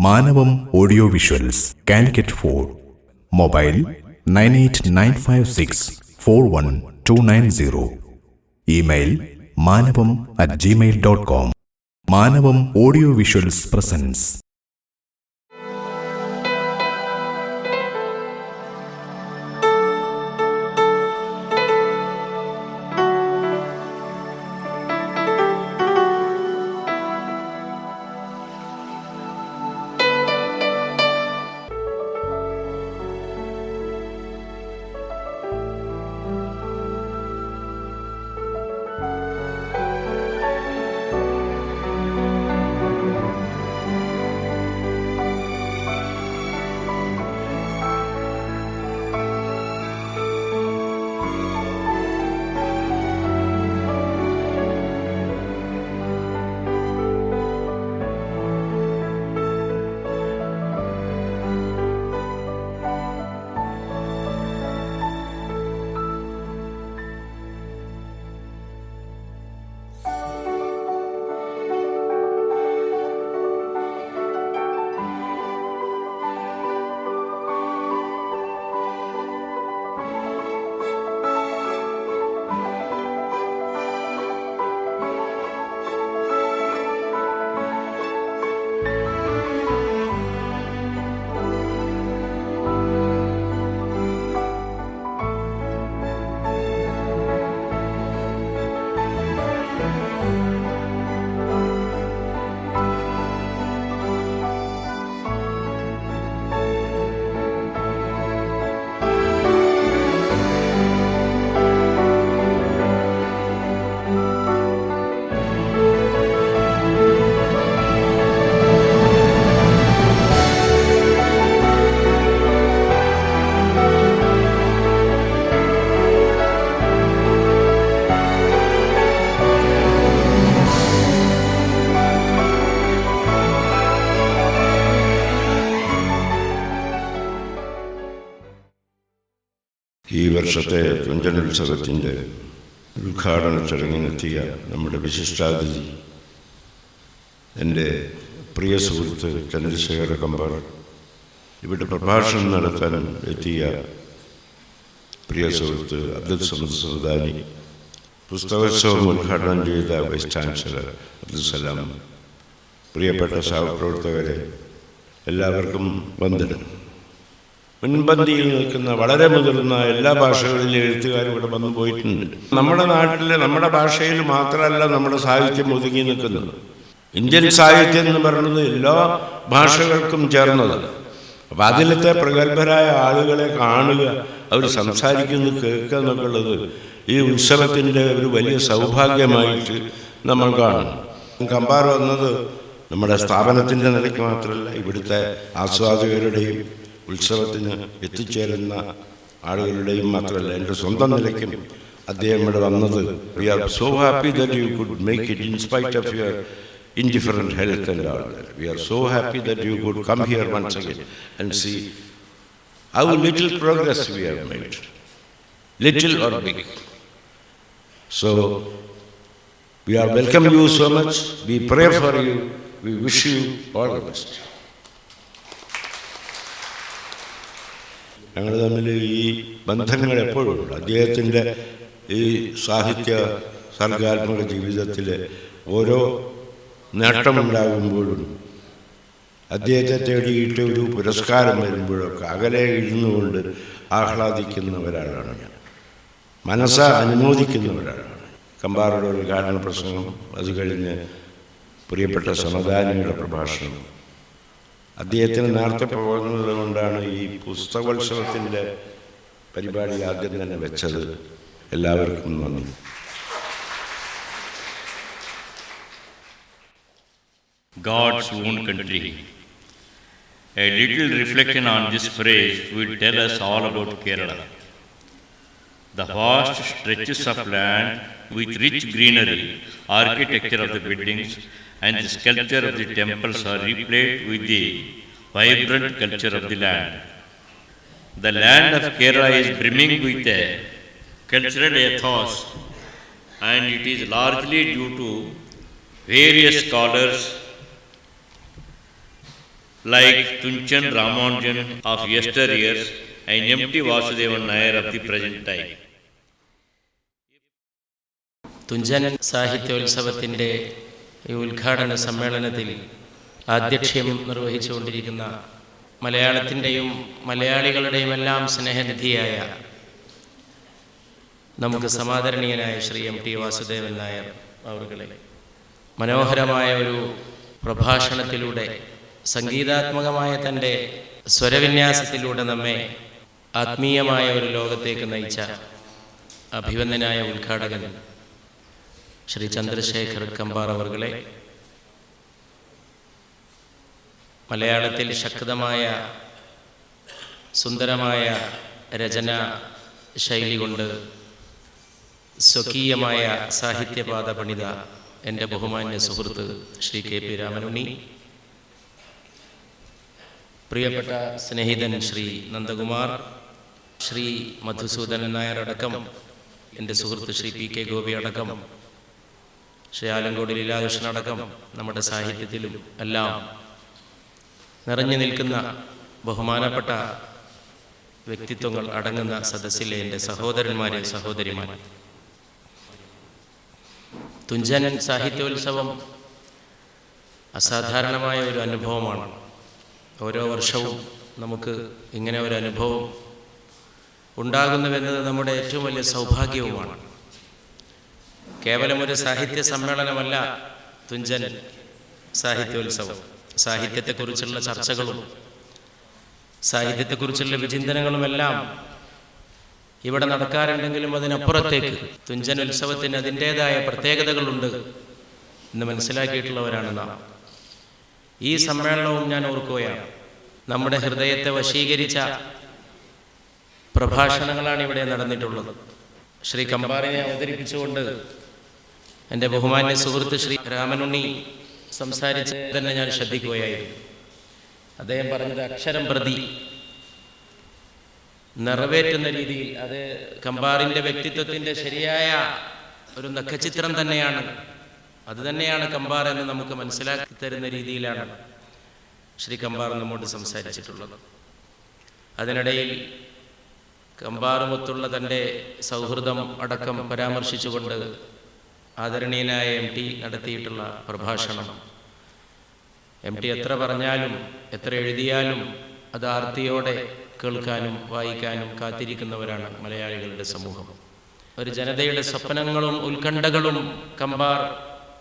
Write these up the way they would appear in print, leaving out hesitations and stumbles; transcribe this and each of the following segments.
മാനവം audio visuals Calicut 4. Mobile 9895641290. Email manavam@gmail.com. Manavam audio visuals presence. ഈ വർഷത്തെ തുഞ്ചനുത്സവത്തിൻ്റെ ഉദ്ഘാടന ചടങ്ങിനെത്തിയ നമ്മുടെ വിശിഷ്ടാതിഥി, എൻ്റെ പ്രിയ സുഹൃത്ത് ചന്ദ്രശേഖര കമ്പാർ, ഇവിടെ പ്രഭാഷണം നടത്താൻ എത്തിയ പ്രിയ സുഹൃത്ത് അബ്ദുൽ സമദ് സുൽത്താനി, പുസ്തകോത്സവം ഉദ്ഘാടനം ചെയ്ത വൈസ് ചാൻസലർ അബ്ദുൽ സലാം, പ്രിയപ്പെട്ട സഹപ്രവർത്തകരെ, എല്ലാവർക്കും വന്ദനം. മുൻപന്തിയിൽ നിൽക്കുന്ന വളരെ മുതിർന്ന എല്ലാ ഭാഷകളിലെ എഴുത്തുകാരും ഇവിടെ വന്നു പോയിട്ടുണ്ട്. നമ്മുടെ നാട്ടിലെ നമ്മുടെ ഭാഷയിൽ മാത്രമല്ല നമ്മുടെ സാഹിത്യം ഒതുങ്ങി നിൽക്കുന്നത്. ഇന്ത്യൻ സാഹിത്യം എന്ന് പറയുന്നത് എല്ലാ ഭാഷകൾക്കും ചേർന്നതാണ്. അപ്പം അതിലത്തെ പ്രഗത്ഭരായ ആളുകളെ കാണുക, അവർ സംസാരിക്കുന്നത് കേൾക്കുക എന്നുള്ളത് ഈ ഉത്സവത്തിൻ്റെ ഒരു വലിയ സൗഭാഗ്യമായിട്ട് നമ്മൾ കാണും. കമ്പാർ വന്നത് നമ്മുടെ സ്ഥാപനത്തിൻ്റെ നിലയ്ക്ക് മാത്രമല്ല, ഇവിടുത്തെ ആസ്വാദകരുടെയും ഉത്സവത്തിന് എത്തിച്ചേരുന്ന ആളുകളുടെയും മാത്രമല്ല, എൻ്റെ സ്വന്തം നിലയ്ക്കും അദ്ദേഹം ഇവിടെ വന്നത്. We are so happy that you could make it in spite of your indifferent health and all that. We are so happy that you could come here once again and see how little progress we have made, little or big. So we are welcome you so much. We pray for you. We wish you all the best. ഞങ്ങൾ തമ്മിൽ ഈ ബന്ധങ്ങൾ എപ്പോഴും അദ്ദേഹത്തിൻ്റെ ഈ സാഹിത്യ സർഗാത്മക ജീവിതത്തിലെ ഓരോ നേട്ടമുണ്ടാകുമ്പോഴും അദ്ദേഹത്തെ തേടിയിട്ട് ഒരു പുരസ്കാരം വരുമ്പോഴൊക്കെ അകലെ ഇരുന്നുകൊണ്ട് ആഹ്ലാദിക്കുന്ന ഒരാളാണ് ഞാൻ, മനസ്സ് അനുമോദിക്കുന്ന ഒരാളാണ്. കമ്പാറുടെ ഉദ്ഘാടന പ്രസംഗം, അത് കഴിഞ്ഞ് പ്രിയപ്പെട്ട സമദാനിയുടെ പ്രഭാഷണം, അദ്ദേഹത്തിന് നേരത്തെ പോകുന്നത് കൊണ്ടാണ് ഈ പുസ്തകോത്സവത്തിൻ്റെ പരിപാടി ആദ്യം തന്നെ വെച്ചത്. എല്ലാവർക്കും നന്ദി. God's own country. A little reflection on this phrase will tell us all about Kerala. The vast stretches of land with rich greenery, architecture of the buildings and the sculpture of the temples are replete with the vibrant culture of the land. The land of Kerala is brimming with a cultural ethos, and it is largely due to various scholars like Tunchan Ramanujan of yesteryears and M.T. Vasudevan Nair of the present time. Thunchan സാഹിത്യോത്സവത്തിൻ്റെ ഈ ഉദ്ഘാടന സമ്മേളനത്തിൽ ആധ്യക്ഷ്യം നിർവഹിച്ചുകൊണ്ടിരിക്കുന്ന മലയാളത്തിൻ്റെയും മലയാളികളുടെയും എല്ലാം സ്നേഹനിധിയായ നമുക്ക് സമാദരണീയനായ Shri M.T. Vasudevan Nair അവരുടെ മനോഹരമായ ഒരു പ്രഭാഷണത്തിലൂടെ സംഗീതാത്മകമായ തൻ്റെ സ്വരവിന്യാസത്തിലൂടെ നമ്മെ ആത്മീയമായ ഒരു ലോകത്തേക്ക് നയിച്ച അഭിവന്ദനായ ഉദ്ഘാടകൻ ശ്രീ ചന്ദ്രശേഖർ കമ്പാർ അവർകളെ, മലയാളത്തിൽ ശക്തമായ സുന്ദരമായ രചന ശൈലി കൊണ്ട് സ്വകീയമായ സാഹിത്യപാത പണിത എൻ്റെ ബഹുമാന്യ സുഹൃത്ത് ശ്രീ KP രാമനുണ്ണി, പ്രിയപ്പെട്ട സ്നേഹിതൻ ശ്രീ നന്ദകുമാർ, ശ്രീ മധുസൂദനൻ നായർ അടക്കം എൻ്റെ സുഹൃത്ത് ശ്രീ PK ഗോപി അടക്കം, ശ്രീ ആലങ്കോട് ലീലാകൃഷ്ണൻ അടക്കം നമ്മുടെ സാഹിത്യത്തിലും എല്ലാം നിറഞ്ഞു നിൽക്കുന്ന ബഹുമാനപ്പെട്ട വ്യക്തിത്വങ്ങൾ അടങ്ങുന്ന സദസ്സിലെ എൻ്റെ സഹോദരന്മാരെ, സഹോദരിമാരെ, തുഞ്ചൻ സാഹിത്യോത്സവം അസാധാരണമായ ഒരു അനുഭവമാണ്. ഓരോ വർഷവും നമുക്ക് ഇങ്ങനെ ഒരു അനുഭവം ഉണ്ടാകുന്നുവെന്നത് നമ്മുടെ ഏറ്റവും വലിയ സൗഭാഗ്യവുമാണ്. കേവലം ഒരു സാഹിത്യ സമ്മേളനമല്ല തുഞ്ചൻ സാഹിത്യോത്സവം. സാഹിത്യത്തെക്കുറിച്ചുള്ള ചർച്ചകളും സാഹിത്യത്തെക്കുറിച്ചുള്ള വിചിന്തനങ്ങളുമെല്ലാം ഇവിടെ നടക്കാറുണ്ടെങ്കിലും അതിനപ്പുറത്തേക്ക് തുഞ്ചൻ ഉത്സവത്തിന് അതിൻ്റേതായ പ്രത്യേകതകളുണ്ട് എന്ന് മനസ്സിലാക്കിയിട്ടുള്ളവരാണ് നാം. ഈ സമ്മേളനവും ഞാൻ ഓർക്കുകയാണ്. നമ്മുടെ ഹൃദയത്തെ വശീകരിച്ച പ്രഭാഷണങ്ങളാണ് ഇവിടെ നടന്നിട്ടുള്ളത്. ശ്രീ കമ്പാറിനെ അവതരിപ്പിച്ചുകൊണ്ട് എൻ്റെ ബഹുമാന്യ സുഹൃത്ത് ശ്രീ രാമനുണ്ണി സംസാരിച്ച് തന്നെ ഞാൻ ശ്രദ്ധിക്കുകയായിരുന്നു. അദ്ദേഹം പറഞ്ഞത് അക്ഷരം പ്രതി നിറവേറ്റുന്ന രീതിയിൽ അത് കമ്പാറിൻ്റെ വ്യക്തിത്വത്തിൻ്റെ ശരിയായ ഒരു നഖചിത്രം തന്നെയാണ്. അത് തന്നെയാണ് കമ്പാർ എന്ന് നമുക്ക് മനസ്സിലാക്കി തരുന്ന രീതിയിലാണ് ശ്രീ കമ്പാർ നമ്മോട് സംസാരിച്ചിട്ടുള്ളത്. അതിനിടയിൽ കമ്പാറുമൊത്തുള്ള തൻ്റെ സൗഹൃദം അടക്കം പരാമർശിച്ചുകൊണ്ട് ആദരണീയനായ MT നടത്തിയിട്ടുള്ള പ്രഭാഷണം, MT എത്ര പറഞ്ഞാലും എത്ര എഴുതിയാലും അത് ആർത്തിയോടെ കേൾക്കാനും വായിക്കാനും കാത്തിരിക്കുന്നവരാണ് മലയാളികളുടെ സമൂഹം. ഒരു ജനതയുടെ സ്വപ്നങ്ങളും ഉത്കണ്ഠകളും കമ്പാർ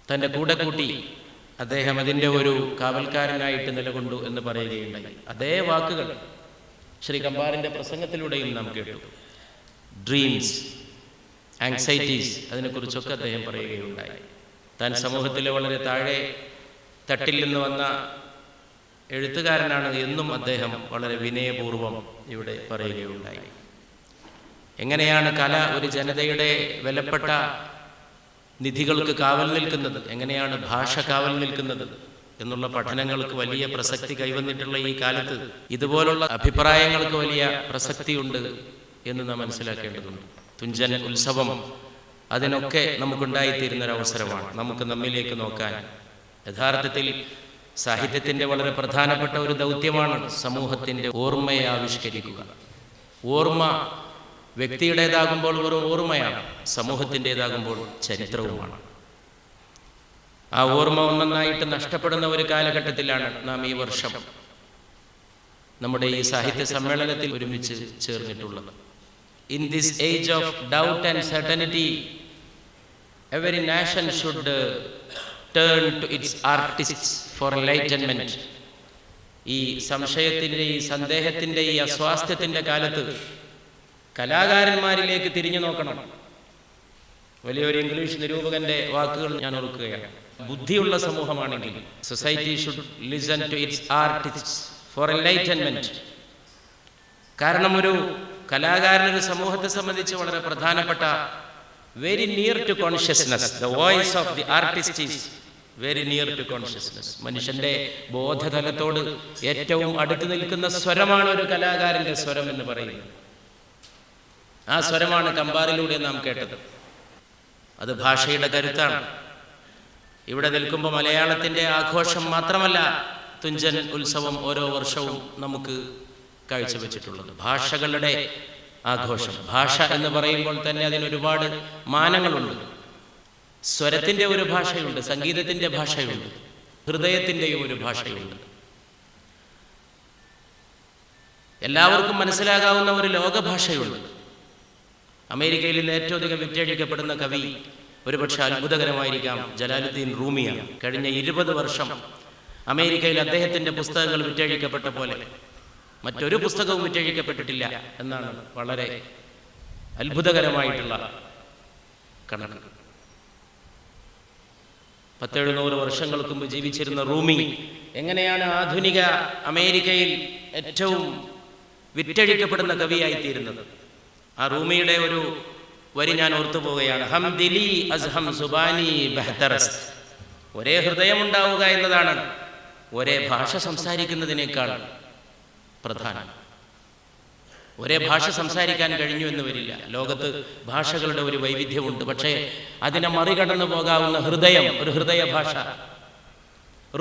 തൻ്റെ കൂടെ കൂട്ടി അദ്ദേഹം അതിൻ്റെ ഒരു കാവൽക്കാരനായിട്ട് നിലകൊണ്ടു എന്ന് പറയുകയുണ്ടായി. അതേ വാക്കുകൾ ശ്രീ കമ്പാറിൻ്റെ പ്രസംഗത്തിലൂടെയും നാം കേട്ടു. ഡ്രീംസ്, ആങ്സൈറ്റീസ്, അതിനെക്കുറിച്ചൊക്കെ അദ്ദേഹം പറയുകയുണ്ടായി. താൻ സമൂഹത്തിലെ വളരെ താഴെ തട്ടിൽ നിന്ന് വന്ന എഴുത്തുകാരനാണ് എന്നും അദ്ദേഹം വളരെ വിനയപൂർവം ഇവിടെ പറയുകയുണ്ടായി. എങ്ങനെയാണ് കല ഒരു ജനതയുടെ വിലപ്പെട്ട നിധികൾക്ക് കാവൽ നിൽക്കുന്നത്, എങ്ങനെയാണ് ഭാഷ കാവൽ നിൽക്കുന്നത് എന്നുള്ള പഠനങ്ങൾക്ക് വലിയ പ്രസക്തി കൈവന്നിട്ടുള്ള ഈ കാലത്ത് ഇതുപോലുള്ള അഭിപ്രായങ്ങൾക്ക് വലിയ പ്രസക്തിയുണ്ട് എന്ന് നാം മനസ്സിലാക്കേണ്ടതുണ്ട്. തുഞ്ചൻ ഉത്സവം അതിനൊക്കെ നമുക്കുണ്ടായിത്തീരുന്നൊരവസരമാണ്. നമുക്ക് നമ്മിലേക്ക് നോക്കാൻ, യഥാർത്ഥത്തിൽ സാഹിത്യത്തിൻ്റെ വളരെ പ്രധാനപ്പെട്ട ഒരു ദൗത്യമാണ് സമൂഹത്തിൻ്റെ ഓർമ്മയെ ആവിഷ്കരിക്കുക. ഓർമ്മ വ്യക്തിയുടേതാകുമ്പോൾ വെറും ഓർമ്മയാണ്, സമൂഹത്തിൻ്റേതാകുമ്പോൾ ചരിത്രവുമാണ്. ആ ഓർമ്മ ഒന്നൊന്നായിട്ട് നഷ്ടപ്പെടുന്ന ഒരു കാലഘട്ടത്തിലാണ് നാം ഈ വർഷം നമ്മുടെ ഈ സാഹിത്യ സമ്മേളനത്തിൽ ഒരുമിച്ച് ചേർന്നിട്ടുള്ളത്. In this age of doubt and certainty, every nation should turn to its artists for enlightenment. ഈ സംശയത്തിൻ്റെ, ഈ സന്ദേഹത്തിൻ്റെ, ഈ അസ്വാസ്ഥ്യത്തിൻ്റെ കാലത്ത് കലാകാരന്മാരിലേക്ക് തിരിഞ്ഞു നോക്കണം. വലിയൊരു ഇംഗ്ലീഷ് നിരൂപകന്റെ വാക്കുകൾ ഞാൻ ഓർക്കുകയാണ്. ബുദ്ധിയുള്ള സമൂഹമാണെങ്കിൽ society should listen to its artists for enlightenment. കാരണം ഒരു കലാകാരനൊരു സമൂഹത്തെ സംബന്ധിച്ച് വളരെ പ്രധാനപ്പെട്ട, very near to consciousness. The voice of the artist is very near to consciousness. മനുഷ്യന്റെ ബോധതലത്തോട് ഏറ്റവും അടുത്ത് നിൽക്കുന്ന സ്വരമാണ് ഒരു കലാകാരന്റെ സ്വരം എന്ന് പറയുന്നത്. ആ സ്വരമാണ് കമ്പാറിലൂടെ നാം കേട്ടത്. അത് ഭാഷയുടെ കരുത്താണ്. ഇവിടെ നിൽക്കുമ്പോൾ മലയാളത്തിൻ്റെ ആഘോഷം മാത്രമല്ല തുഞ്ചൻ ഉത്സവം ഓരോ വർഷവും നമുക്ക് കാഴ്ചവെച്ചിട്ടുള്ളത്. ഭാഷകളുടെ ആഘോഷം. ഭാഷ എന്ന് പറയുമ്പോൾ തന്നെ അതിനൊരുപാട് മാനങ്ങളുണ്ട്. സ്വരത്തിൻ്റെ ഒരു ഭാഷയുണ്ട്, സംഗീതത്തിൻ്റെ ഭാഷയുണ്ട്, ഹൃദയത്തിൻ്റെയും ഒരു ഭാഷയുണ്ട്. എല്ലാവർക്കും മനസ്സിലാകാവുന്ന ഒരു ലോകഭാഷയുണ്ട്. അമേരിക്കയിൽ നിന്ന് ഏറ്റവും അധികം വിറ്റഴിക്കപ്പെടുന്ന കവി ഒരുപക്ഷെ അത്ഭുതകരമായിരിക്കാം ജലാലുദ്ദീൻ റൂമിയാണ്. കഴിഞ്ഞ 20 വർഷം അമേരിക്കയിൽ അദ്ദേഹത്തിൻ്റെ പുസ്തകങ്ങൾ വിറ്റഴിക്കപ്പെട്ട പോലെ മറ്റൊരു പുസ്തകവും വിറ്റഴിക്കപ്പെട്ടിട്ടില്ല എന്നാണ് വളരെ അത്ഭുതകരമായിട്ടുള്ള കണക്ക്. 1700 വർഷങ്ങൾക്ക് മുമ്പ് ജീവിച്ചിരുന്ന റൂമി എങ്ങനെയാണ് ആധുനിക അമേരിക്കയിൽ ഏറ്റവും വിറ്റഴിക്കപ്പെടുന്ന കവിയായിത്തീരുന്നത്? ആ റൂമിയുടെ ഒരു വരി ഞാൻ ഓർത്തു പോവുകയാണ്. ഹം ദിലി അസ്ഹം സുബാനി ബഹ്തറസ്ത്. ഒരേ ഹൃദയമുണ്ടാവുക എന്നതാണ് ഒരേ ഭാഷ സംസാരിക്കുന്നതിനേക്കാൾ പ്രധാനം. ഒരേ ഭാഷ സംസാരിക്കാൻ കഴിഞ്ഞു എന്ന് വരില്ല. ലോകത്ത് ഭാഷകളുടെ ഒരു വൈവിധ്യമുണ്ട്. പക്ഷേ അതിനെ മറികടന്നു പോകാവുന്ന ഹൃദയം, ഒരു ഹൃദയ ഭാഷ.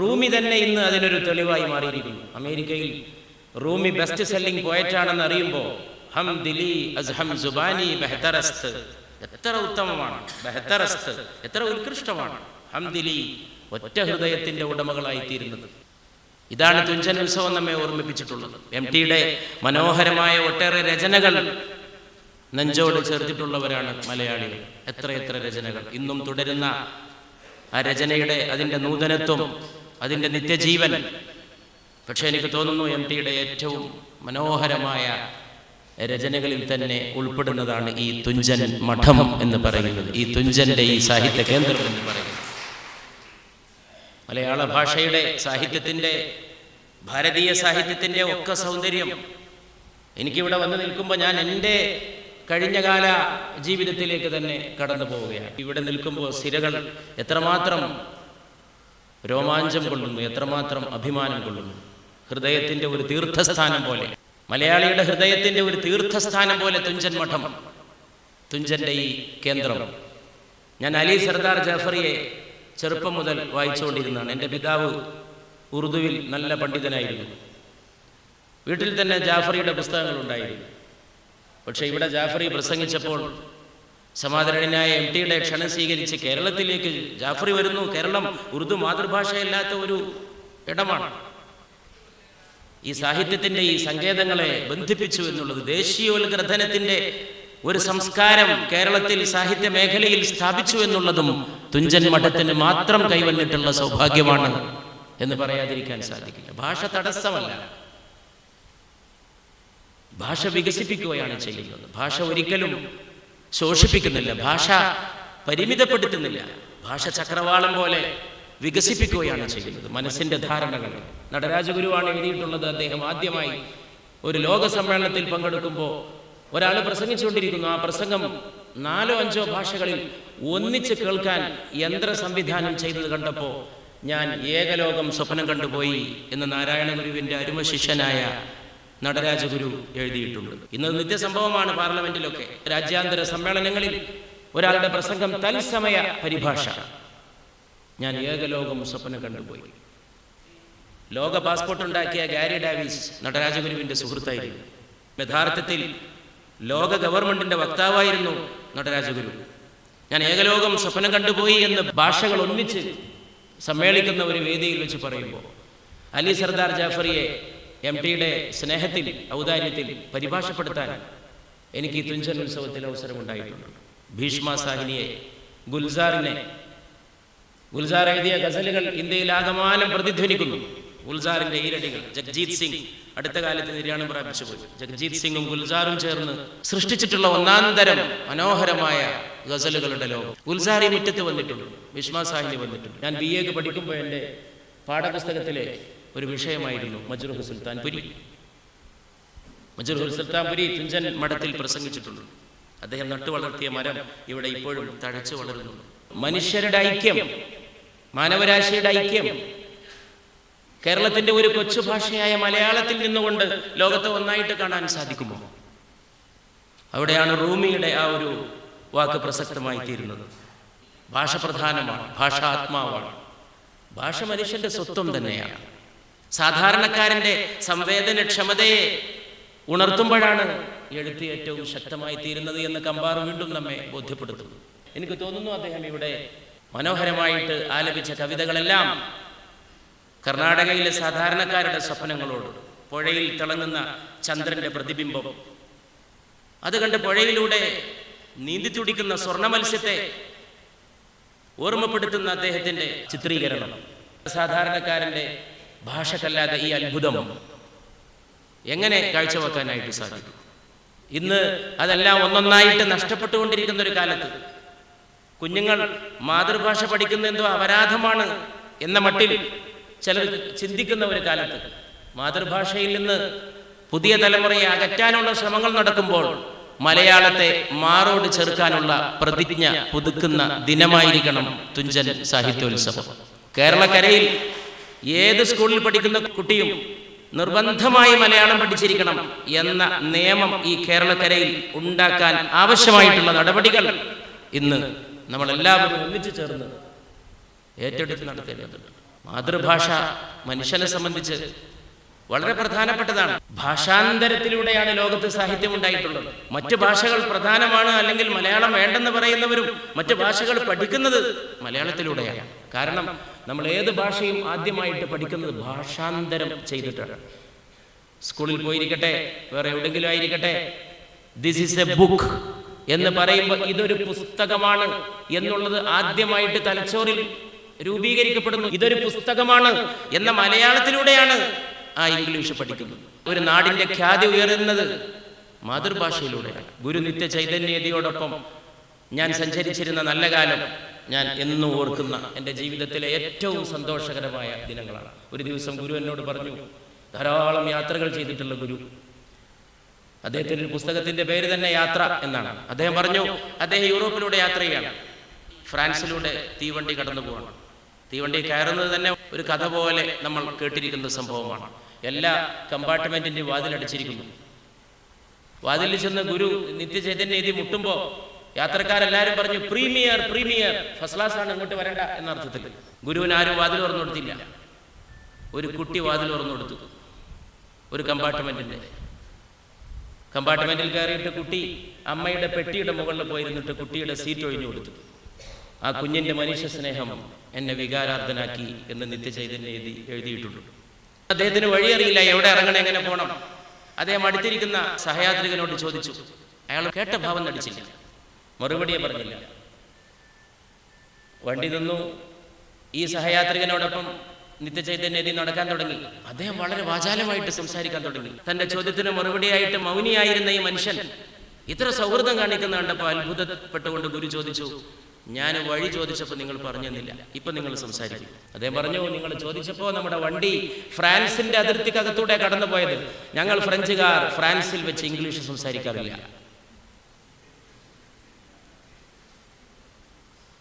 റൂമി തന്നെ ഇന്ന് അതിനൊരു തെളിവായി മാറിയിരിക്കുന്നു. അമേരിക്കയിൽ റൂമി ബെസ്റ്റ് സെല്ലിംഗ് പോയറ്റാണെന്ന് അറിയുമ്പോൾ ഹം ദിലി അസ്ഹം സുബാനി ബഹ്തറസ്ത്, എത്ര ഉത്തമമാണ്. ബഹ്തറസ്ത് എത്ര ഉത്കൃഷ്ടമാണ്. ഹം ദിലി, ഒറ്റ ഹൃദയത്തിന്റെ ഉടമകളായിത്തീരുന്നത്. ഇതാണ് തുഞ്ചൻ ഉത്സവം നമ്മെ ഓർമ്മിപ്പിച്ചിട്ടുള്ളത്. MTയുടെ മനോഹരമായ ഒട്ടേറെ രചനകൾ നെഞ്ചോട് ചേർത്തിട്ടുള്ളവരാണ് മലയാളികൾ. എത്രയെത്ര രചനകൾ ഇന്നും തുടരുന്ന ആ രചനയുടെ അതിൻ്റെ നൂതനത്വം, അതിൻ്റെ നിത്യജീവൻ. പക്ഷെ എനിക്ക് തോന്നുന്നു MTയുടെ ഏറ്റവും മനോഹരമായ രചനകളിൽ തന്നെ ഉൾപ്പെടുന്നതാണ് ഈ തുഞ്ചൻ മഠം എന്ന് പറയുന്നത്, ഈ തുഞ്ചന്റെ ഈ സാഹിത്യ കേന്ദ്രം എന്ന് പറയുന്നത്. മലയാള ഭാഷയുടെ സാഹിത്യത്തിൻ്റെ, ഭാരതീയ സാഹിത്യത്തിൻ്റെ ഒക്കെ സൗന്ദര്യം എനിക്കിവിടെ വന്ന് നിൽക്കുമ്പോൾ ഞാൻ എൻ്റെ കഴിഞ്ഞകാല ജീവിതത്തിലേക്ക് തന്നെ കടന്നു പോവുകയാണ്. ഇവിടെ നിൽക്കുമ്പോൾ സിരകൾ എത്രമാത്രം രോമാഞ്ചം കൊള്ളുന്നു, എത്രമാത്രം അഭിമാനം കൊള്ളുന്നു. ഹൃദയത്തിൻ്റെ ഒരു തീർത്ഥസ്ഥാനം പോലെ, മലയാളിയുടെ ഹൃദയത്തിൻ്റെ ഒരു തീർത്ഥസ്ഥാനം പോലെ തുഞ്ചൻ മഠം, തുഞ്ചൻ്റെ ഈ കേന്ദ്രം. ഞാൻ അലി സർദാർ ജാഫറിയെ ചെറുപ്പം മുതൽ വായിച്ചുകൊണ്ടിരുന്നതാണ്. എൻ്റെ പിതാവ് ഉറുദുവിൽ നല്ല പണ്ഡിതനായിരുന്നു. വീട്ടിൽ തന്നെ ജാഫറിയുടെ പുസ്തകങ്ങൾ ഉണ്ടായിരുന്നു. പക്ഷേ ഇവിടെ ജാഫറി പ്രസംഗിച്ചപ്പോൾ സമാദരണീയനായ MTയുടെ ക്ഷണം സ്വീകരിച്ച് കേരളത്തിലേക്ക് ജാഫറി വരുന്നു. കേരളം ഉറുദു മാതൃഭാഷയല്ലാത്ത ഒരു ഇടമാണ്. ഈ സാഹിത്യത്തിൻ്റെ ഈ സങ്കേതങ്ങളെ ബന്ധിപ്പിച്ചു എന്നുള്ളത്, ദേശീയോത്ഗ്രഥനത്തിൻ്റെ ഒരു സംസ്കാരം കേരളത്തിൽ സാഹിത്യ മേഖലയിൽ സ്ഥാപിച്ചു എന്നുള്ളതും തുഞ്ചൻ മഠത്തിന് മാത്രം കൈവന്നിട്ടുള്ള സൗഭാഗ്യമാണ് എന്ന് പറയാതിരിക്കാൻ സാധിക്കില്ല. ഭാഷ തടസ്സമല്ല, ഭാഷ വികസിപ്പിക്കുകയാണ് ചെയ്യുന്നത്. ഭാഷ ഒരിക്കലും ശോഷിപ്പിക്കുന്നില്ല, ഭാഷ പരിമിതപ്പെടുത്തുന്നില്ല. ഭാഷ ചക്രവാളം പോലെ വികസിപ്പിക്കുകയാണ് ചെയ്യുന്നത്. മനസ്സിന്റെ ധാരണകൾ നടരാജഗുരുവാണ് എഴുതിയിട്ടുള്ളത്. അദ്ദേഹം ആദ്യമായി ഒരു ലോക സമ്മേളനത്തിൽ പങ്കെടുക്കുമ്പോൾ ഒരാൾ പ്രസംഗിച്ചുകൊണ്ടിരിക്കുന്നു. ആ പ്രസംഗം 4-5 ഭാഷകളിൽ ഒന്നിച്ച് കേൾക്കാൻ യന്ത്ര സംവിധാനം ചെയ്തത് കണ്ടപ്പോൾ ഞാൻ ഏകലോകം സ്വപ്നം കണ്ടുപോയി എന്ന് നാരായണ ഗുരുവിൻ്റെ അരുമ ശിഷ്യനായ നടരാജഗുരു എഴുതിയിട്ടുണ്ട്. ഇന്ന് നിത്യസംഭവമാണ്. പാർലമെന്റിലൊക്കെ രാജ്യാന്തര സമ്മേളനങ്ങളിൽ ഒരാളുടെ പ്രസംഗം തത്സമയ പരിഭാഷ. ഞാൻ ഏകലോകം സ്വപ്നം കണ്ടുപോയി. ലോക പാസ്പോർട്ട് ഉണ്ടാക്കിയ ഗാരി ഡാവിസ് നടരാജഗുരുവിൻ്റെ സുഹൃത്തായിരുന്നു. യഥാർത്ഥത്തിൽ ലോക ഗവൺമെന്റിന്റെ വക്താവായിരുന്നു നടരാജഗുരു. ഞാൻ ഏകലോകം സ്വപ്നം കണ്ടുപോയി എന്ന് ഭാഷകൾ ഒന്നിച്ച് സമ്മേളിക്കുന്ന ഒരു വേദിയിൽ വെച്ച് പറയുമ്പോൾ അലി സർദാർ ജാഫറിയെ MTയുടെ സ്നേഹത്തിൽ, ഔദാര്യത്തിൽ പരിഭാഷപ്പെടുത്താൻ എനിക്ക് തുഞ്ചൻ ഉത്സവത്തിൽ അവസരമുണ്ടായിട്ടുണ്ട്. ഭീഷ്മ സാഹിനിയെ, ഗുൽസാറിനെ, ഗുൽസാർ എഴുതിയ ഗസലുകൾ ഇന്ത്യയിലാകമാനം പ്രതിധ്വനിക്കുന്നു. ഗുൽസാറിന്റെ ഈരടികൾ, ജഗ്ജീത് സിംഗ് അടുത്ത കാലത്ത് നിര്യാണം പ്രാപിച്ചു പോയി. ജഗ്ജീത് സിംഗും ഗുൽസാറും ചേർന്ന് സൃഷ്ടിച്ചിട്ടുള്ള ഒന്നാന്തരം മനോഹരമായ ഗസലുകളുടെ ലോകം. ഗുൽസാർ ഈ മുറ്റത്ത് വന്നിട്ടുണ്ട്, ഭീഷ്മ സാഹിനി വന്നിട്ടുണ്ട്. ഞാൻ BA പഠിക്കുമ്പോൾ എൻ്റെ പാഠപുസ്തകത്തിലെ ഒരു വിഷയമായിരുന്നു മജ്റൂഹ് സുൽത്താൻപുരി. മജ്റൂഹ് സുൽത്താൻപുരി തുഞ്ചൻ മഠത്തിൽ പ്രസംഗിച്ചിട്ടുണ്ട്. അദ്ദേഹം നട്ടുവളർത്തിയ മരം ഇവിടെ ഇപ്പോഴും തഴച്ചു വളരുന്നു. മനുഷ്യരുടെ ഐക്യം, മാനവരാശിയുടെ ഐക്യം കേരളത്തിന്റെ ഒരു കൊച്ചു ഭാഷയായ മലയാളത്തിൽ നിന്നുകൊണ്ട് ലോകത്തെ ഒന്നായിട്ട് കാണാൻ സാധിക്കുമോ? അവിടെയാണ് റൂമിയുടെ ആ ഒരു വാക്ക് പ്രസക്തമായി തീരുന്നത്. ഭാഷ പ്രധാനമാണ്, ഭാഷ ആത്മാവാണ്. ഭാഷ മനുഷ്യന്റെ സ്വത്വം തന്നെയാണ്. സാധാരണക്കാരൻ്റെ സംവേദനക്ഷമതയെ ഉണർത്തുമ്പോഴാണ് എഴുത്ത് ഏറ്റവും ശക്തമായി തീരുന്നത് എന്ന് കമ്പാർ വീണ്ടും നമ്മെ ബോധ്യപ്പെടുത്തുന്നു. എനിക്ക് തോന്നുന്നു അദ്ദേഹം ഇവിടെ മനോഹരമായിട്ട് ആലപിച്ച കവിതകളെല്ലാം കർണാടകയിലെ സാധാരണക്കാരുടെ സ്വപ്നങ്ങളോട്, പുഴയിൽ തിളങ്ങുന്ന ചന്ദ്രന്റെ പ്രതിബിംബം, അത് കണ്ട് പുഴയിലൂടെ നീന്തി തുടിക്കുന്ന സ്വർണ്ണ മത്സ്യത്തെ ഓർമ്മപ്പെടുത്തുന്ന അദ്ദേഹത്തിന്റെ ചിത്രീകരണം, സാധാരണക്കാരന്റെ ഭാഷക്കല്ലാതെ ഈ അത്ഭുതം എങ്ങനെ കാഴ്ചവെക്കാനായിട്ട് സാധിക്കും? ഇന്ന് അതെല്ലാം ഒന്നൊന്നായിട്ട് നഷ്ടപ്പെട്ടുകൊണ്ടിരിക്കുന്ന ഒരു കാലത്ത്, കുഞ്ഞുങ്ങൾ മാതൃഭാഷ പഠിക്കുന്ന എന്തോ അപരാധമാണ് എന്ന മട്ടിൽ ചിലർ ചിന്തിക്കുന്ന ഒരു കാലത്ത്, മാതൃഭാഷയിൽ നിന്ന് പുതിയ തലമുറയെ അകറ്റാനുള്ള ശ്രമങ്ങൾ നടക്കുമ്പോൾ മലയാളത്തെ മാറോട് ചേർക്കാനുള്ള പ്രതിജ്ഞ പുതുക്കുന്ന ദിനമായിരിക്കണം തുഞ്ചൻ സാഹിത്യോത്സവം. കേരളക്കരയിൽ ഏത് സ്കൂളിൽ പഠിക്കുന്ന കുട്ടിയും നിർബന്ധമായി മലയാളം പഠിച്ചിരിക്കണം എന്ന നിയമം ഈ കേരളക്കരയിൽ ഉണ്ടാക്കാൻ ആവശ്യമായിട്ടുള്ള നടപടികൾ ഇന്ന് നമ്മളെല്ലാവരും ഒന്നിച്ചു ചേർന്ന് ഏറ്റെടുത്ത് നടത്തേണ്ടതുണ്ട്. മാതൃഭാഷ മനുഷ്യനെ സംബന്ധിച്ച് വളരെ പ്രധാനപ്പെട്ടതാണ്. ഭാഷാന്തരത്തിലൂടെയാണ് ലോകത്ത് സാഹിത്യം ഉണ്ടായിട്ടുള്ളത്. മറ്റ് ഭാഷകൾ പ്രധാനമാണ്, അല്ലെങ്കിൽ മലയാളം വേണ്ടെന്ന് പറയുന്നവരും മറ്റ് ഭാഷകൾ പഠിക്കുന്നത് മലയാളത്തിലൂടെയാണ്. കാരണം നമ്മൾ ഏത് ഭാഷയും ആദ്യമായിട്ട് പഠിക്കുന്നത് ഭാഷാന്തരം ചെയ്തിട്ടാണ്. സ്കൂളിൽ പോയിരിക്കട്ടെ, വേറെ എവിടെയെങ്കിലും ആയിരിക്കട്ടെ, ദിസ് ഈസ് എ ബുക്ക് എന്ന് പറയുമ്പോൾ ഇതൊരു പുസ്തകമാണ് എന്നുള്ളത് ആദ്യമായിട്ട് തലച്ചോറിൽ രൂപീകരിക്കപ്പെടുന്നു. ഇതൊരു പുസ്തകമാണ് എന്ന മലയാളത്തിലൂടെയാണ് ആ ഇംഗ്ലീഷ് പഠിക്കുന്നത്. ഒരു നാടിന്റെ ഖ്യാതി ഉയരുന്നത് മാതൃഭാഷയിലൂടെയാണ്. ഗുരു നിത്യ ചൈതന്യതയോടൊപ്പം ഞാൻ സഞ്ചരിച്ചിരുന്ന നല്ല കാലം ഞാൻ എന്നും ഓർക്കുന്ന എൻ്റെ ജീവിതത്തിലെ ഏറ്റവും സന്തോഷകരമായ ദിനങ്ങളാണ്. ഒരു ദിവസം ഗുരു എന്നോട് പറഞ്ഞു, ധാരാളം യാത്രകൾ ചെയ്തിട്ടുള്ള ഗുരു, അദ്ദേഹത്തിൻ്റെ ഒരു പുസ്തകത്തിന്റെ പേര് തന്നെ യാത്ര എന്നാണ്. അദ്ദേഹം പറഞ്ഞു, അദ്ദേഹം യൂറോപ്പിലൂടെ യാത്ര ചെയ്യാണ്. ഫ്രാൻസിലൂടെ തീവണ്ടി കടന്നു പോവാണ്. തീവണ്ടി കയറുന്നത് തന്നെ ഒരു കഥ പോലെ നമ്മൾ കേട്ടിരിക്കുന്ന സംഭവമാണ്. എല്ലാ കമ്പാർട്ട്മെന്റിന്റെ വാതിലടച്ചിരിക്കുന്നു. വാതിലിൽ ചെന്ന് ഗുരു നിത്യചൈതന്യതി മുട്ടുമ്പോൾ യാത്രക്കാരെല്ലാവരും പറഞ്ഞു, പ്രീമിയർ പ്രീമിയർ, ഫസ്റ്റ് ക്ലാസ് ആണ്, ഇങ്ങോട്ട് വരണ്ട എന്നർത്ഥത്തിൽ. ഗുരുവിന് ആരും വാതിൽ തുറന്നു കൊടുത്തില്ല. ഒരു കുട്ടി വാതിൽ തുറന്നു കൊടുത്തു. ഒരു കമ്പാർട്ട്മെന്റിൽ കയറിയിട്ട് കുട്ടി അമ്മയുടെ പെട്ടിയുടെ മുകളിൽ പോയിരുന്നിട്ട് കുട്ടിയുടെ സീറ്റ് ഒഴിഞ്ഞു കൊടുത്തു. ആ കുഞ്ഞിന്റെ മനുഷ്യ സ്നേഹം എന്നെ വികാരാർദ്ധനാക്കി എന്ന് നിത്യചൈതന്യ എഴുതിയിട്ടുണ്ട്. അദ്ദേഹത്തിന് വഴിയറിയില്ല, എവിടെ ഇറങ്ങണം, എങ്ങനെ പോകണം. അദ്ദേഹം അടുത്തിരിക്കുന്ന സഹയാത്രികനോട് ചോദിച്ചു. അയാൾ കേട്ട ഭാവം നടിച്ചില്ല, മറുപടിയെ പറഞ്ഞില്ല. വണ്ടി നിന്നു. ഈ സഹയാത്രികനോടൊപ്പം നിത്യചൈതന്യതി നടക്കാൻ തുടങ്ങി. അദ്ദേഹം വളരെ വാചാലമായിട്ട് സംസാരിക്കാൻ തുടങ്ങി. തന്റെ ചോദ്യത്തിന് മറുപടിയായിട്ട് മൗനിയായിരുന്ന ഈ മനുഷ്യൻ ഇത്ര സൗഹൃദം കാണിക്കുന്ന കണ്ടപ്പോൾ അത്ഭുതപ്പെട്ടുകൊണ്ട് ഗുരു ചോദിച്ചു, ഞാൻ വഴി ചോദിച്ചപ്പോൾ നിങ്ങൾ പറഞ്ഞു തന്നില്ല, ഇപ്പൊ നിങ്ങൾ സംസാരിക്കും. അദ്ദേഹം പറഞ്ഞു, നിങ്ങൾ ചോദിച്ചപ്പോൾ നമ്മുടെ വണ്ടി ഫ്രാൻസിന്റെ അതിർത്തിക്കകത്തൂടെ കടന്നു പോയത്. ഞങ്ങൾ ഫ്രഞ്ചുകാർ ഫ്രാൻസിൽ വെച്ച് ഇംഗ്ലീഷ് സംസാരിക്കാറില്ല.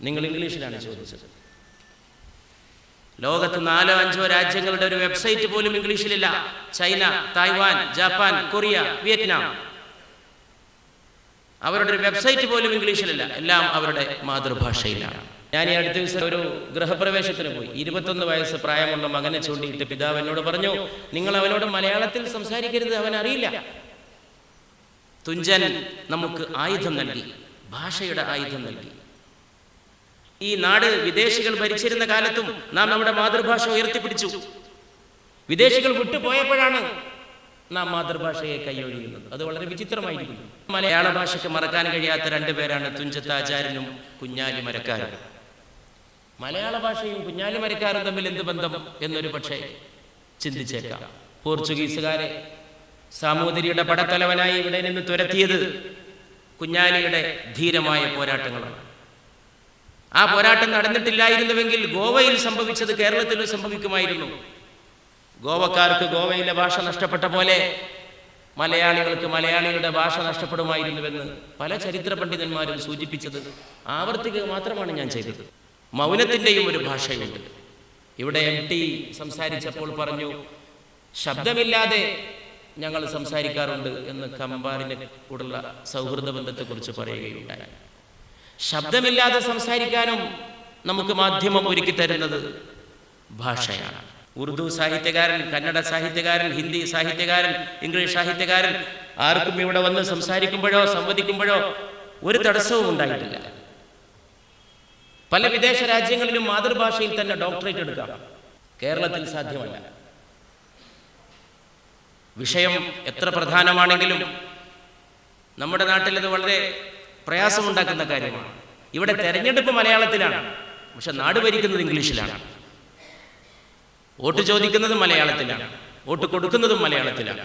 നിങ്ങൾ ഇംഗ്ലീഷിലാണ് ചോദിച്ചത്. ലോകത്ത് 4-5 രാജ്യങ്ങളുടെ ഒരു വെബ്സൈറ്റ് പോലും ഇംഗ്ലീഷിലില്ല. China, Taiwan, Japan, Korea, Vietnam, അവരുടെ ഒരു വെബ്സൈറ്റ് പോലും ഇംഗ്ലീഷിലില്ല. എല്ലാം അവരുടെ മാതൃഭാഷയിലാണ്. ഞാൻ ഈ അടുത്ത ദിവസം ഒരു ഗൃഹപ്രവേശത്തിന് പോയി. 21 വയസ്സ് പ്രായമുള്ള മകനെ ചൂണ്ടിയിട്ട് പിതാവ് എന്നോട് പറഞ്ഞു, നിങ്ങൾ അവനോട് മലയാളത്തിൽ സംസാരിക്കരുത്, അവൻ അറിയില്ല. തുഞ്ചൻ നമുക്ക് ആയുധം നൽകി, ഭാഷയുടെ ആയുധം നൽകി. ഈ നാട് വിദേശികൾ ഭരിച്ചിരുന്ന കാലത്തും നാം നമ്മുടെ മാതൃഭാഷ ഉയർത്തിപ്പിടിച്ചു. വിദേശികൾ വിട്ടുപോയപ്പോഴാണ് നാം മാതൃഭാഷയെ കൈയൊഴിയുന്നത്. അത് വളരെ വിചിത്രമായിരിക്കുന്നു. മലയാള ഭാഷയ്ക്ക് മറക്കാൻ കഴിയാത്ത 2 പേരാണ് തുഞ്ചത്താചാര്യനും കുഞ്ഞാലി മരക്കാരും. മലയാള ഭാഷയും കുഞ്ഞാലി മരക്കാരും തമ്മിൽ എന്ത് ബന്ധം എന്നൊരു പക്ഷേ ചിന്തിച്ചേക്കാം. പോർച്ചുഗീസുകാരെ സാമൂതിരിയുടെ പടത്തലവനായി ഇവിടെ നിന്ന് തുരത്തിയത് കുഞ്ഞാലിയുടെ ധീരമായ പോരാട്ടങ്ങളാണ്. ആ പോരാട്ടം നടന്നിട്ടില്ലായിരുന്നുവെങ്കിൽ ഗോവയിൽ സംഭവിച്ചത് കേരളത്തിലും സംഭവിക്കുമായിരുന്നു. ഗോവക്കാർക്ക് ഗോവയിലെ ഭാഷ നഷ്ടപ്പെട്ട പോലെ മലയാളികൾക്ക് മലയാളികളുടെ ഭാഷ നഷ്ടപ്പെടുമായിരുന്നുവെന്ന് പല ചരിത്ര പണ്ഡിതന്മാരും സൂചിപ്പിച്ചത് ആവർത്തിക്കുക മാത്രമാണ് ഞാൻ ചെയ്തത്. മൗനത്തിൻ്റെയും ഒരു ഭാഷയുണ്ട്. ഇവിടെ MT സംസാരിച്ചപ്പോൾ പറഞ്ഞു, ശബ്ദമില്ലാതെ ഞങ്ങൾ സംസാരിക്കാറുണ്ട് എന്ന് കമ്പാറിനെ കൂടുള്ള സൗഹൃദ ബന്ധത്തെക്കുറിച്ച് പറയുകയുണ്ടായി. ശബ്ദമില്ലാതെ സംസാരിക്കാനും നമുക്ക് മാധ്യമം ഒരുക്കി തരുന്നത് ഭാഷയാണ്. ഉറുദു സാഹിത്യകാരൻ, കന്നഡ സാഹിത്യകാരൻ, ഹിന്ദി സാഹിത്യകാരൻ, ഇംഗ്ലീഷ് സാഹിത്യകാരൻ ആർക്കും ഇവിടെ വന്ന് സംസാരിക്കുമ്പോഴോ സംവദിക്കുമ്പോഴോ ഒരു തടസ്സവും ഉണ്ടായിട്ടില്ല. പല വിദേശ രാജ്യങ്ങളിലും മാതൃഭാഷയിൽ തന്നെ ഡോക്ടറേറ്റ് എടുക്കാം. കേരളത്തിൽ സാധ്യമല്ല. വിഷയം എത്ര പ്രധാനമാണെങ്കിലും നമ്മുടെ നാട്ടിൽ ഇത് വളരെ പ്രയാസമുണ്ടാക്കുന്ന കാര്യമാണ്. ഇവിടെ തെരഞ്ഞെടുപ്പ് മലയാളത്തിലാണ്, പക്ഷെ നാട് ഭരിക്കുന്നത് ഇംഗ്ലീഷിലാണ്. വോട്ട് ചോദിക്കുന്നത് മലയാളത്തിലാണ്, വോട്ട് കൊടുക്കുന്നതും മലയാളത്തിലാണ്.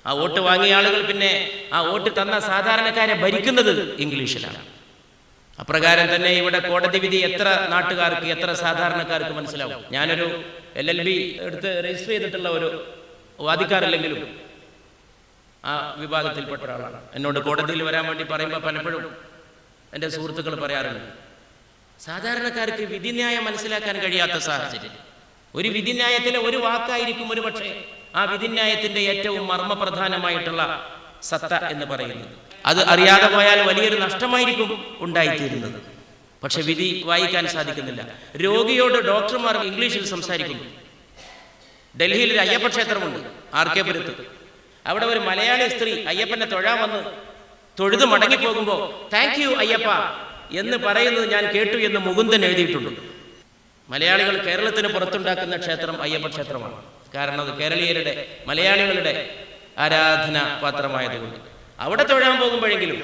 ആ വോട്ട് വാങ്ങിയ ആളുകൾ പിന്നെ ആ വോട്ട് തന്ന സാധാരണക്കാരെ ഭരിക്കുന്നത് ഇംഗ്ലീഷിലാണ്. അപ്രകാരം തന്നെ ഇവിടെ കോടതി വിധി എത്ര നാട്ടുകാർക്ക്, എത്ര സാധാരണക്കാർക്ക് മനസ്സിലാവും? ഞാനൊരു LLB എടുത്ത് രജിസ്റ്റർ ചെയ്തിട്ടുള്ള ഒരു വാദിക്കാറില്ലെങ്കിലും ആ വിഭാഗത്തിൽപ്പെട്ട ഒരാളാണ്. എന്നോട് കോടതിയിൽ വരാൻ വേണ്ടി പറയുമ്പോൾ പലപ്പോഴും എൻ്റെ സുഹൃത്തുക്കൾ പറയാറുണ്ട്, സാധാരണക്കാർക്ക് വിധിന്യായം മനസ്സിലാക്കാൻ കഴിയാത്ത സാഹചര്യം. ഒരു വിധിന്യായത്തിലെ ഒരു വാക്കായിരിക്കും ഒരു പക്ഷേ ആ വിധിന്യായത്തിൻ്റെ ഏറ്റവും മർമ്മപ്രധാനമായിട്ടുള്ള സത്ത എന്ന് പറയുന്നത്. അത് അറിയാതെ പോയാൽ വലിയൊരു നഷ്ടമായിരിക്കും ഉണ്ടായിത്തീരുന്നത്. പക്ഷെ വിധി വായിക്കാൻ സാധിക്കുന്നില്ല. രോഗിയോട് ഡോക്ടർമാർ ഇംഗ്ലീഷിൽ സംസാരിക്കുന്നു. ഡൽഹിയിൽ ഒരു അയ്യപ്പ ക്ഷേത്രമുണ്ട്, RK പുരത്ത്. അവിടെ ഒരു മലയാളി സ്ത്രീ അയ്യപ്പനെ തൊഴാൻ വന്ന് തൊഴുത് മടങ്ങിപ്പോകുമ്പോൾ താങ്ക് യു അയ്യപ്പ എന്ന് പറയുന്നത് ഞാൻ കേട്ടു എന്ന് മുകുന്ദൻ എഴുതിയിട്ടുണ്ട്. മലയാളികൾ കേരളത്തിന് പുറത്തുണ്ടാക്കുന്ന ക്ഷേത്രം അയ്യപ്പ ക്ഷേത്രമാണ്. കാരണം അത് കേരളീയരുടെ, മലയാളികളുടെ ആരാധന പാത്രമായതുകൊണ്ട്. അവിടെ തൊഴാൻ പോകുമ്പോഴെങ്കിലും,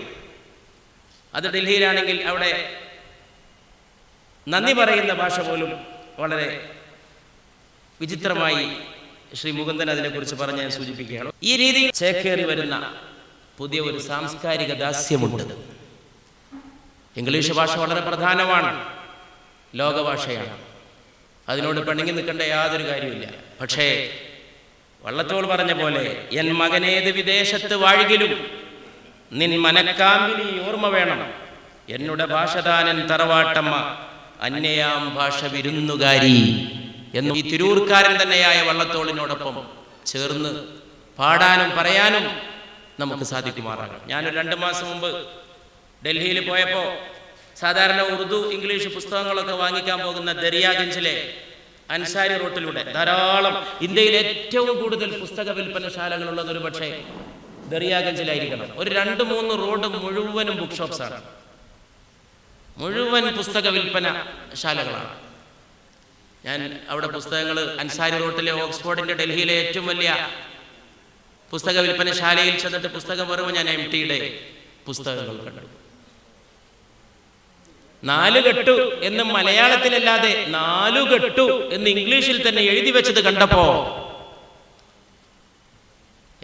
അത് ഡൽഹിയിലാണെങ്കിൽ അവിടെ നന്ദി പറയുന്ന ഭാഷ പോലും വളരെ വിചിത്രമായി ശ്രീ മുകുന്ദൻ അതിനെക്കുറിച്ച് പറഞ്ഞ് ഞാൻ സൂചിപ്പിക്കുകയാണ്. ഈ രീതിയിൽ ചേക്കേറി വരുന്ന പുതിയ ഒരു സാംസ്കാരിക ദാസ്യമുണ്ട്. ഇംഗ്ലീഷ് ഭാഷ വളരെ പ്രധാനമാണ്, ലോകഭാഷയാണ്. അതിനോട് പിണങ്ങി നിൽക്കേണ്ട യാതൊരു കാര്യമില്ല. പക്ഷേ വള്ളത്തോൾ പറഞ്ഞ പോലെ, എൻ മകനേത് വിദേശത്ത് വാഴുകിലും നിൻ മനക്കാമ്പിനി ഓർമ്മ വേണം, എന്നുടെ ഭാഷതാനൻ തറവാട്ടമ്മ അന്യയാം ഭാഷ വിരുന്നുകാരി എന്ന് ഈ തിരൂർക്കാരൻ തന്നെയായ വള്ളത്തോളിനോടൊപ്പം ചേർന്ന് പാടാനും പറയാനും നമുക്ക് സാധിക്കുമാറാകണം. ഞാനൊരു 2 മാസം മുമ്പ് ഡൽഹിയിൽ പോയപ്പോൾ സാധാരണ ഉറുദു ഇംഗ്ലീഷ് പുസ്തകങ്ങളൊക്കെ വാങ്ങിക്കാൻ പോകുന്ന ദരിയാഗഞ്ചിലെ അൻസാരി റോട്ടിലൂടെ ധാരാളം, ഇന്ത്യയിൽ ഏറ്റവും കൂടുതൽ പുസ്തക വിൽപ്പനശാലകളുള്ളത് ഒരു പക്ഷേ ദരിയാഗഞ്ചിലായിരിക്കണം. ഒരു 2-3 റോഡ് മുഴുവനും ബുക്ക് ഷോപ്സാണ്, മുഴുവൻ പുസ്തക വിൽപ്പന ശാലകളാണ്. ഞാൻ അവിടെ പുസ്തകങ്ങൾ, അൻസാരി റോട്ടിലെ ഓക്സ്ഫോർഡിന്റെ ഡൽഹിയിലെ ഏറ്റവും വലിയ പുസ്തക വിൽപ്പനശാലയിൽ ചെന്നിട്ട് പുസ്തകം പറയുമ്പോൾ ഞാൻ MTയുടെ പുസ്തകങ്ങൾ കണ്ടു. 4 കെട്ടു എന്ന് മലയാളത്തിലല്ലാതെ 4 കെട്ടു എന്ന് ഇംഗ്ലീഷിൽ തന്നെ എഴുതി വെച്ചത് കണ്ടപ്പോ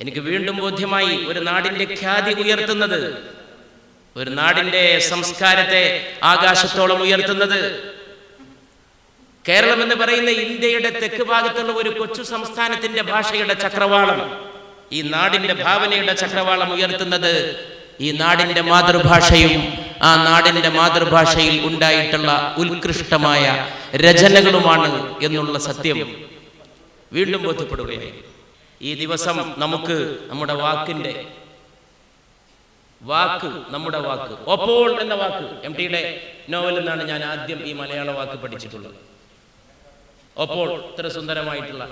എനിക്ക് വീണ്ടും ബോധ്യമായി, ഒരു നാടിന്റെ ഖ്യാതി ഉയർത്തുന്നത്, ഒരു നാടിന്റെ സംസ്കാരത്തെ ആകാശത്തോളം ഉയർത്തുന്നത്, കേരളം എന്ന് പറയുന്ന ഇന്ത്യയുടെ തെക്ക് ഭാഗത്തുള്ള ഒരു കൊച്ചു സംസ്ഥാനത്തിന്റെ ഭാഷയുടെ ചക്രവാളം, ഈ നാടിന്റെ ഭാവനയുടെ ചക്രവാളം ഉയർത്തുന്നത് ഈ നാടിന്റെ മാതൃഭാഷയും ആ നാടിന്റെ മാതൃഭാഷയിൽ ഉണ്ടായിട്ടുള്ള ഉത്കൃഷ്ടമായ രചനകളുമാണ് എന്നുള്ള സത്യം വീണ്ടും ബോധ്യപ്പെടുകയായി. ഈ ദിവസം നമുക്ക് നമ്മുടെ നമ്മുടെ വാക്ക് ഒപ്പോൾ എന്ന വാക്ക് MTയുടെ നോവലിൽ നിന്നാണ് ഞാൻ ആദ്യം ഈ മലയാള വാക്ക് പഠിച്ചിട്ടുള്ളത്. ഒപ്പോൾ, ഇത്ര സുന്ദരമായിട്ടുള്ള,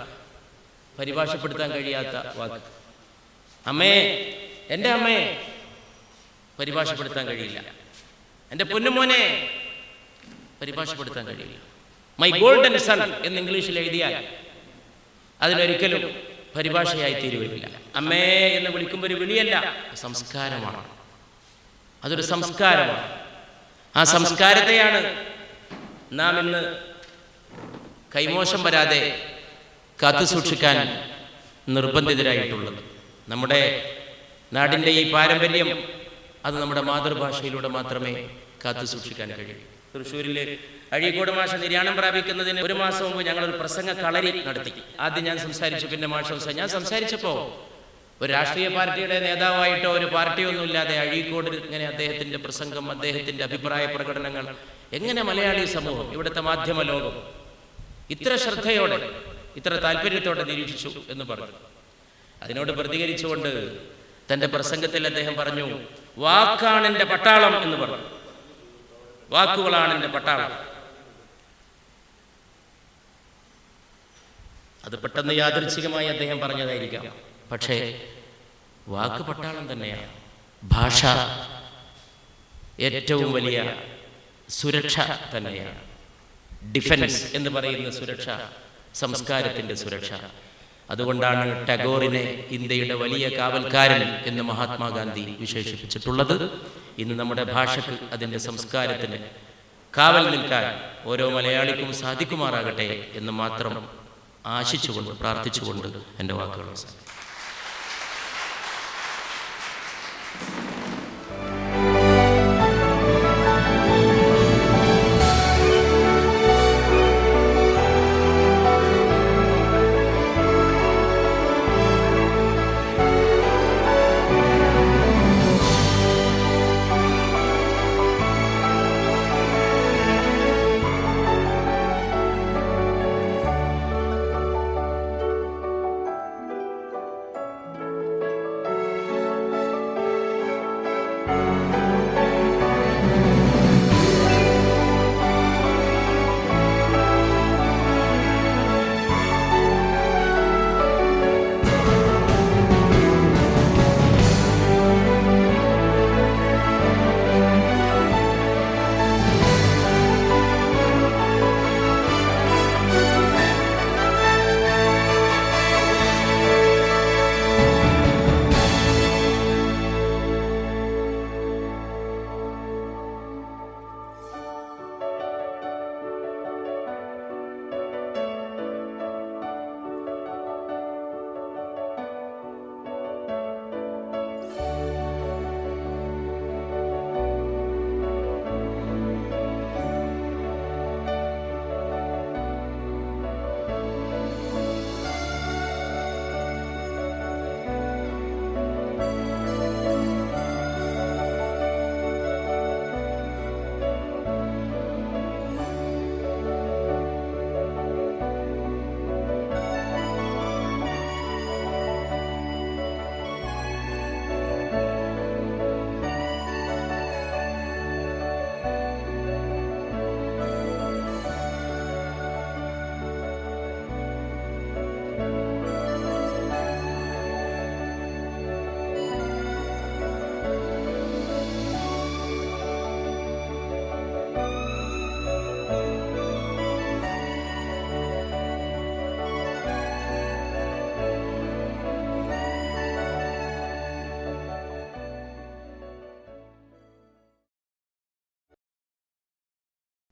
പരിഭാഷപ്പെടുത്താൻ കഴിയാത്ത വാക്ക്. അമ്മേ, എൻ്റെ അമ്മേ, പരിഭാഷപ്പെടുത്താൻ കഴിയില്ല. എൻ്റെ പൊന്നുമോനെ, പരിഭാഷപ്പെടുത്താൻ കഴിയില്ല. മൈ ഗോൾഡൻ സൺ എന്ന് ഇംഗ്ലീഷിൽ എഴുതിയാൽ അതിനൊരിക്കലും പരിഭാഷയായി തീരുകയില്ല. അമ്മേ എന്ന് വിളിക്കുമ്പോൾ ഒരു വിളിയല്ല, സംസ്കാരമാണ്. അതൊരു സംസ്കാരമാണ്. ആ സംസ്കാരത്തെയാണ് നാം ഇന്ന് കൈമോശം വരാതെ കാത്തുസൂക്ഷിക്കാൻ നിർബന്ധിതരായിട്ടുള്ളത്. നമ്മുടെ നാടിൻ്റെ ഈ പാരമ്പര്യം അത് നമ്മുടെ മാതൃഭാഷയിലൂടെ മാത്രമേ കാത്തുസൂക്ഷിക്കാൻ കഴിയൂ. തൃശ്ശൂരിൽ അഴീക്കോട് മാഷ നിര്യാണം പ്രാപിക്കുന്നതിന് 1 മാസം മുമ്പ് ഞങ്ങളൊരു പ്രസംഗ കളരി നടത്തി. ആദ്യം ഞാൻ സംസാരിച്ചു, പിന്നെ മാഷ ഞാൻ സംസാരിച്ചപ്പോൾ ഒരു രാഷ്ട്രീയ പാർട്ടിയുടെ നേതാവായിട്ടോ ഒരു പാർട്ടിയോ ഒന്നുമില്ലാതെ അഴീക്കോട് ഇങ്ങനെ അദ്ദേഹത്തിൻ്റെ പ്രസംഗം, അദ്ദേഹത്തിൻ്റെ അഭിപ്രായ പ്രകടനങ്ങൾ എങ്ങനെ മലയാളി സമൂഹം, ഇവിടുത്തെ മാധ്യമ ലോകം ഇത്ര ശ്രദ്ധയോടെ, ഇത്ര താല്പര്യത്തോടെ നിരീക്ഷിച്ചു എന്ന് പറഞ്ഞു. അതിനോട് പ്രതികരിച്ചുകൊണ്ട് തൻ്റെ പ്രസംഗത്തിൽ അദ്ദേഹം പറഞ്ഞു, വാക്കാണ് എൻ്റെ പട്ടാളം എന്ന് പറഞ്ഞു. വാക്കുകളാണ് എൻ്റെ പട്ടാളം. അത് പെട്ടെന്ന് യാദൃച്ഛികമായി അദ്ദേഹം പറഞ്ഞതായിരിക്കാം. പക്ഷേ വാക്ക് പട്ടാളം തന്നെയാണ്. ഭാഷ ഏറ്റവും വലിയ സുരക്ഷ തന്നെയാണ്. ഡിഫൻസ് എന്ന് പറയുന്ന സുരക്ഷ, സംസ്കാരത്തിൻ്റെ സുരക്ഷ. അതുകൊണ്ടാണ് ടാഗോറിനെ ഇന്ത്യയുടെ വലിയ കാവൽക്കാരൻ എന്ന് മഹാത്മാഗാന്ധി വിശേഷിപ്പിച്ചിട്ടുള്ളത്. ഇന്ന് നമ്മുടെ ഭാഷയ്ക്ക്, അതിൻ്റെ സംസ്കാരത്തിന് കാവൽ നിൽക്കാൻ ഓരോ മലയാളിക്കും സാധിക്കുമാറാകട്ടെ എന്ന് മാത്രം ആശിച്ചുകൊണ്ട്, പ്രാർത്ഥിച്ചുകൊണ്ട് എൻ്റെ വാക്കുകൾ അവസാനിപ്പിക്കുന്നു.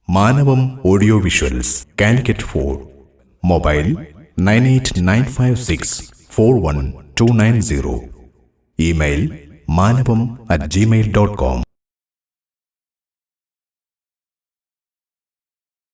Manavam audio visuals, Calicut 4, mobile 9895641290, email manavam@gmail.com.